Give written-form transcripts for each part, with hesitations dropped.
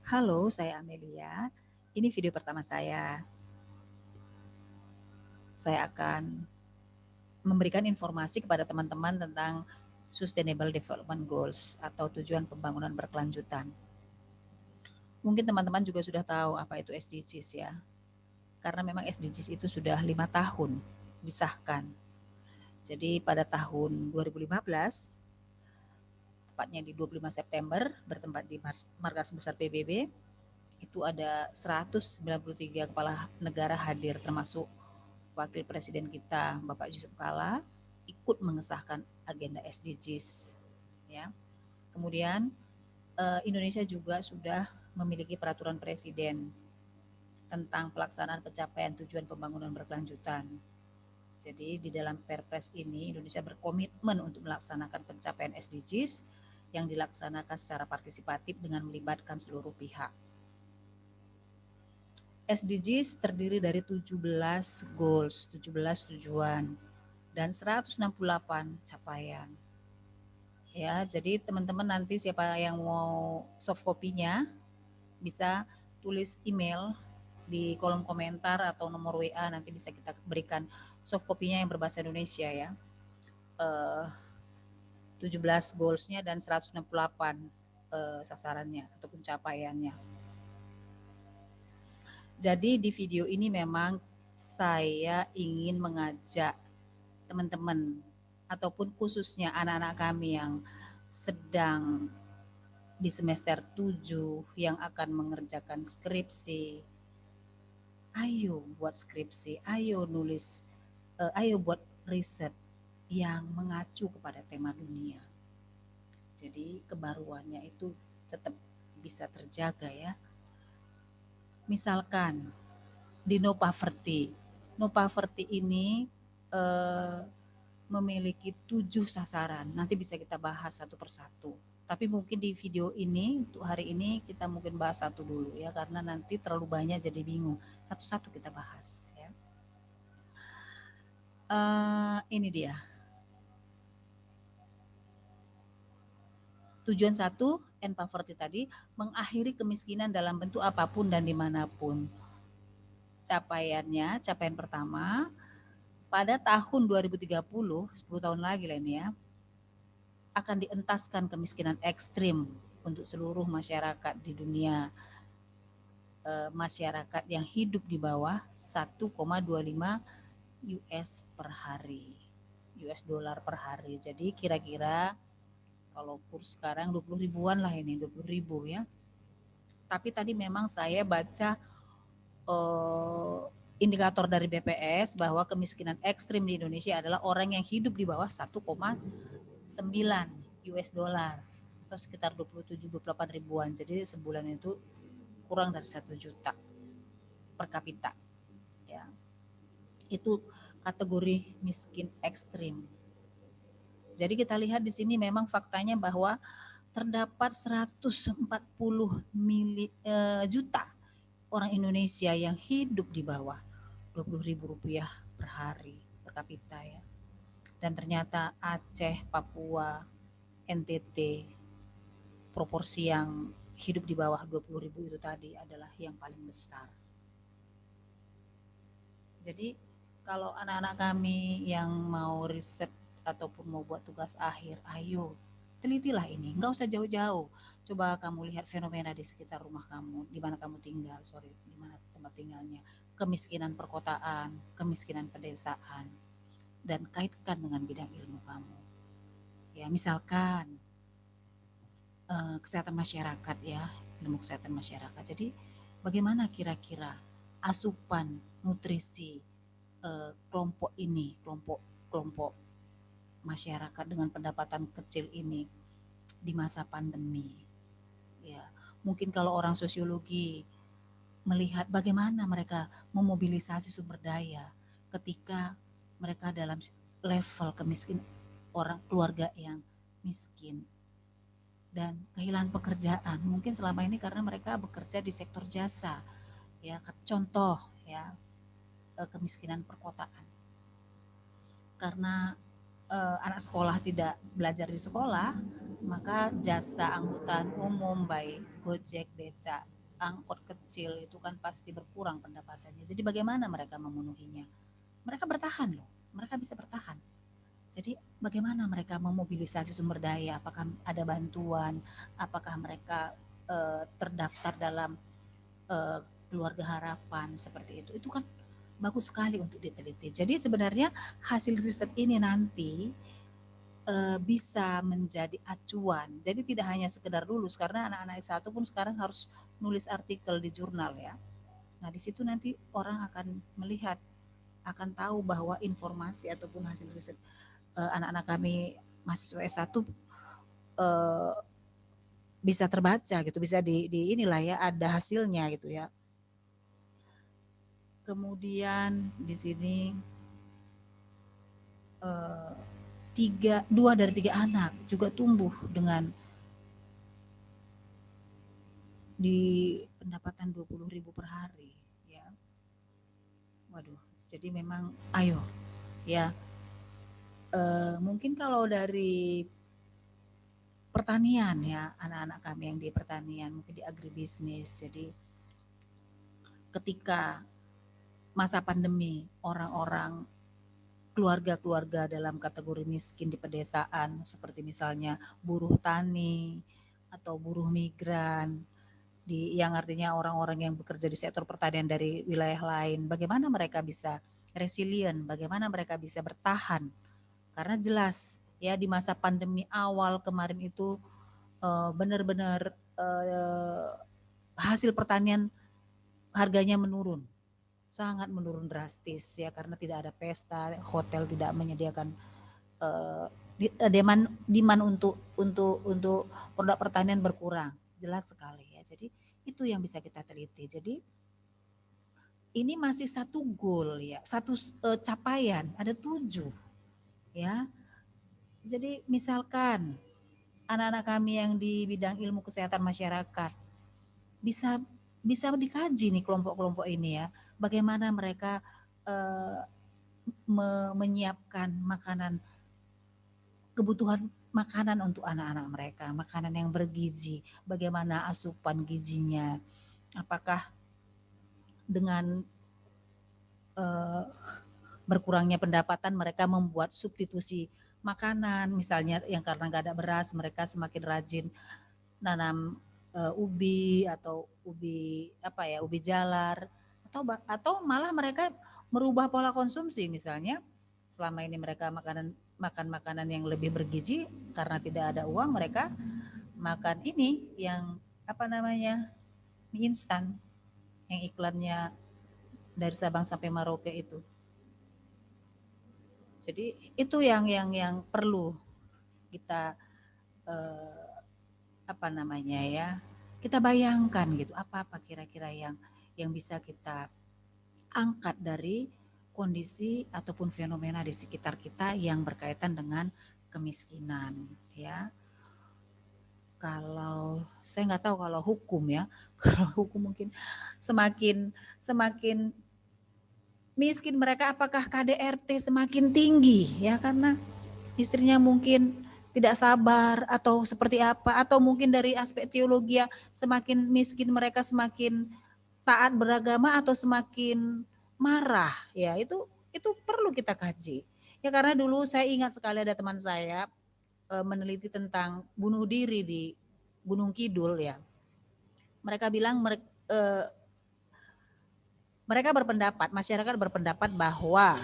Halo, saya Amelia. Ini video pertama saya. Saya akan memberikan informasi kepada teman-teman tentang Sustainable Development Goals atau tujuan pembangunan berkelanjutan. Mungkin teman-teman juga sudah tahu apa itu SDGs ya. Karena memang SDGs itu sudah 5 tahun disahkan. Jadi pada tahun 2015, tepatnya di 25 September, bertempat di Markas Besar PBB, itu ada 193 kepala negara hadir termasuk Wakil Presiden kita Bapak Yusuf Kala ikut mengesahkan agenda SDGs ya. Kemudian Indonesia juga sudah memiliki peraturan presiden tentang pelaksanaan pencapaian tujuan pembangunan berkelanjutan. Jadi di dalam Perpres ini Indonesia berkomitmen untuk melaksanakan pencapaian SDGs yang dilaksanakan secara partisipatif dengan melibatkan seluruh pihak. SDGs terdiri dari 17 goals, 17 tujuan dan 168 capaian. Ya, jadi teman-teman nanti siapa yang mau soft copy-nya bisa tulis email di kolom komentar atau nomor WA, nanti bisa kita berikan soft copy-nya yang berbahasa Indonesia ya. 17 goals-nya dan 168 sasarannya atau pencapaiannya. Jadi di video ini memang saya ingin mengajak teman-teman ataupun khususnya anak-anak kami yang sedang di semester 7 yang akan mengerjakan skripsi. Ayo buat skripsi, ayo nulis, ayo buat riset yang mengacu kepada tema dunia. Jadi kebaruannya itu tetap bisa terjaga ya. Misalkan di No Poverty. No Poverty ini eh, memiliki 7 sasaran. Nanti bisa kita bahas satu persatu. Tapi mungkin di video ini untuk hari ini kita mungkin bahas satu dulu ya, karena nanti terlalu banyak jadi bingung. Satu-satu kita bahas ya. Ini dia. Tujuan 1, end poverty tadi, mengakhiri kemiskinan dalam bentuk apapun dan dimanapun. Capaian pertama, pada tahun 2030, 10 tahun lagi lah ini ya, akan dientaskan kemiskinan ekstrim untuk seluruh masyarakat di dunia, masyarakat yang hidup di bawah 1,25 US per hari, US dollar per hari. Jadi kira-kira kalau kurs sekarang 20 ribuan lah ini, 20 ribu ya. Tapi tadi memang saya baca eh, indikator dari BPS bahwa kemiskinan ekstrim di Indonesia adalah orang yang hidup di bawah 1,9 US dollar atau sekitar 27-28 ribuan. Jadi sebulan itu kurang dari 1 juta per kapita. Ya, itu kategori miskin ekstrim. Jadi kita lihat di sini memang faktanya bahwa terdapat 140 juta orang Indonesia yang hidup di bawah 20 ribu rupiah per hari per kapita ya. Dan ternyata Aceh, Papua, NTT, proporsi yang hidup di bawah 20 ribu itu tadi adalah yang paling besar. Jadi kalau anak-anak kami yang mau riset ataupun mau buat tugas akhir, ayo telitilah ini, nggak usah jauh-jauh. Coba kamu lihat fenomena di sekitar rumah kamu, di mana kamu tinggal, di mana tempat tinggalnya, kemiskinan perkotaan, kemiskinan pedesaan, dan kaitkan dengan bidang ilmu kamu. Ya misalkan kesehatan masyarakat ya, ilmu kesehatan masyarakat. Jadi bagaimana kira-kira asupan nutrisi kelompok ini, kelompok masyarakat dengan pendapatan kecil ini di masa pandemi. Ya, mungkin kalau orang sosiologi melihat bagaimana mereka memobilisasi sumber daya ketika mereka dalam level kemiskin, orang keluarga yang miskin dan kehilangan pekerjaan. Mungkin selama ini karena mereka bekerja di sektor jasa. Ya, contoh ya, kemiskinan perkotaan. Karena anak sekolah tidak belajar di sekolah, maka jasa angkutan umum baik Gojek, Beca, angkot kecil itu kan pasti berkurang pendapatannya. Jadi bagaimana mereka memenuhinya? Mereka bertahan loh, mereka bisa bertahan. Jadi bagaimana mereka memobilisasi sumber daya? Apakah ada bantuan? Apakah mereka terdaftar dalam eh, keluarga harapan seperti itu? Itu kan bagus sekali untuk diteliti. Jadi sebenarnya hasil riset ini nanti bisa menjadi acuan. Jadi tidak hanya sekedar lulus karena anak-anak S1 pun sekarang harus nulis artikel di jurnal ya. Nah, di situ nanti orang akan melihat, akan tahu bahwa informasi ataupun hasil riset anak-anak kami mahasiswa S1 eh, bisa terbaca gitu, bisa di inilah ya, ada hasilnya gitu ya. Kemudian di sini eh, dua dari tiga anak juga tumbuh dengan di pendapatan 20.000 per hari ya. Waduh, jadi memang ayo ya. Mungkin kalau dari pertanian ya, anak-anak kami yang di pertanian, mungkin di agribisnis. Jadi ketika masa pandemi, orang-orang keluarga-keluarga dalam kategori miskin di pedesaan seperti misalnya buruh tani atau buruh migran yang artinya orang-orang yang bekerja di sektor pertanian dari wilayah lain, bagaimana mereka bisa resilient, bagaimana mereka bisa bertahan, karena jelas ya di masa pandemi awal kemarin itu benar-benar hasil pertanian harganya menurun, sangat menurun drastis ya, karena tidak ada pesta, hotel tidak menyediakan eh, demand untuk produk pertanian berkurang, jelas sekali ya. Jadi itu yang bisa kita teliti. Jadi ini masih satu goal ya, satu capaian, ada 7 ya. Jadi misalkan anak-anak kami yang di bidang ilmu kesehatan masyarakat bisa bisa dikaji nih kelompok-kelompok ini ya, bagaimana mereka eh, menyiapkan makanan, kebutuhan makanan untuk anak-anak mereka, makanan yang bergizi, bagaimana asupan gizinya, apakah dengan eh, berkurangnya pendapatan mereka membuat substitusi makanan, misalnya yang karena nggak ada beras mereka semakin rajin nanam ubi atau ubi apa ya, ubi jalar, atau malah mereka merubah pola konsumsi, misalnya selama ini mereka makan makanan yang lebih bergizi, karena tidak ada uang mereka makan ini yang apa namanya, mie instan yang iklannya dari Sabang sampai Merauke itu. Jadi itu yang perlu kita eh, apa namanya ya, kita bayangkan gitu, apa kira-kira yang bisa kita angkat dari kondisi ataupun fenomena di sekitar kita yang berkaitan dengan kemiskinan ya. Kalau saya nggak tahu kalau hukum ya, kalau hukum mungkin semakin semakin miskin mereka, apakah KDRT semakin tinggi ya, karena istrinya mungkin tidak sabar atau seperti apa, atau mungkin dari aspek teologi ya, semakin miskin mereka semakin taat beragama atau semakin marah ya, itu perlu kita kaji ya. Karena dulu saya ingat sekali ada teman saya meneliti tentang bunuh diri di Gunung Kidul ya. Mereka bilang mereka berpendapat, masyarakat berpendapat bahwa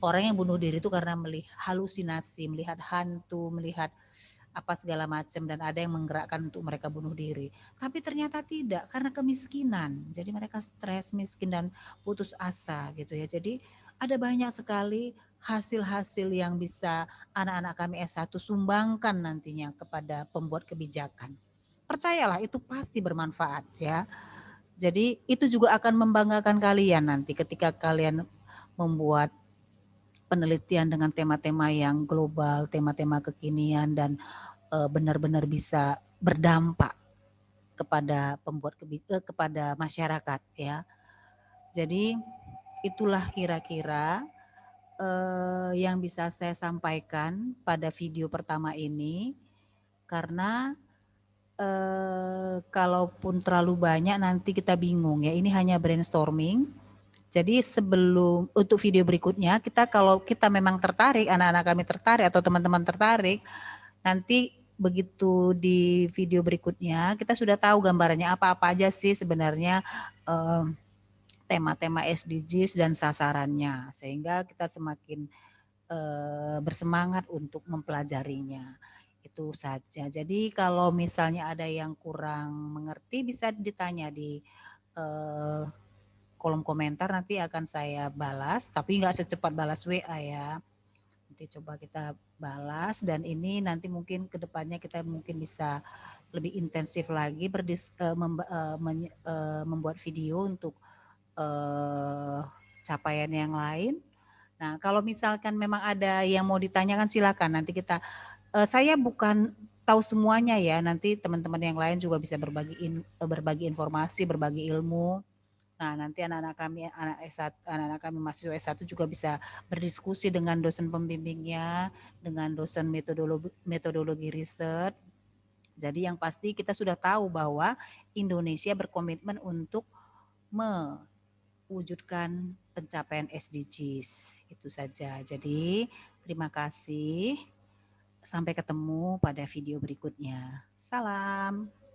orang yang bunuh diri itu karena melihat halusinasi, melihat hantu, melihat apa segala macam, dan ada yang menggerakkan untuk mereka bunuh diri. Tapi ternyata tidak, karena kemiskinan. Jadi mereka stres, miskin, dan putus asa gitu ya. Jadi ada banyak sekali hasil-hasil yang bisa anak-anak kami S1 sumbangkan nantinya kepada pembuat kebijakan. Percayalah itu pasti bermanfaat ya. Jadi itu juga akan membanggakan kalian nanti ketika kalian membuat penelitian dengan tema-tema yang global, tema-tema kekinian, dan benar-benar bisa berdampak kepada kepada masyarakat ya. Jadi itulah kira-kira yang bisa saya sampaikan pada video pertama ini. karena kalaupun terlalu banyak nanti kita bingung ya. Ini hanya brainstorming. Jadi sebelum untuk video berikutnya kalau kita memang tertarik, anak-anak kami tertarik atau teman-teman tertarik, nanti begitu di video berikutnya kita sudah tahu gambarannya apa-apa aja sih sebenarnya tema-tema SDGs dan sasarannya, sehingga kita semakin bersemangat untuk mempelajarinya. Itu saja. Jadi kalau misalnya ada yang kurang mengerti bisa ditanya di kolom komentar, nanti akan saya balas, tapi nggak secepat balas WA ya. Nanti coba kita balas, dan ini nanti mungkin kedepannya kita mungkin bisa lebih intensif lagi membuat video untuk capaian yang lain. Nah, kalau misalkan memang ada yang mau ditanyakan silakan. Nanti saya bukan tahu semuanya ya. Nanti teman-teman yang lain juga bisa berbagi informasi, berbagi ilmu. Nah, nanti anak-anak kami anak-anak kami mahasiswa S1 juga bisa berdiskusi dengan dosen pembimbingnya, dengan dosen metodologi riset. Jadi yang pasti kita sudah tahu bahwa Indonesia berkomitmen untuk mewujudkan pencapaian SDGs. Itu saja. Jadi terima kasih. Sampai ketemu pada video berikutnya. Salam.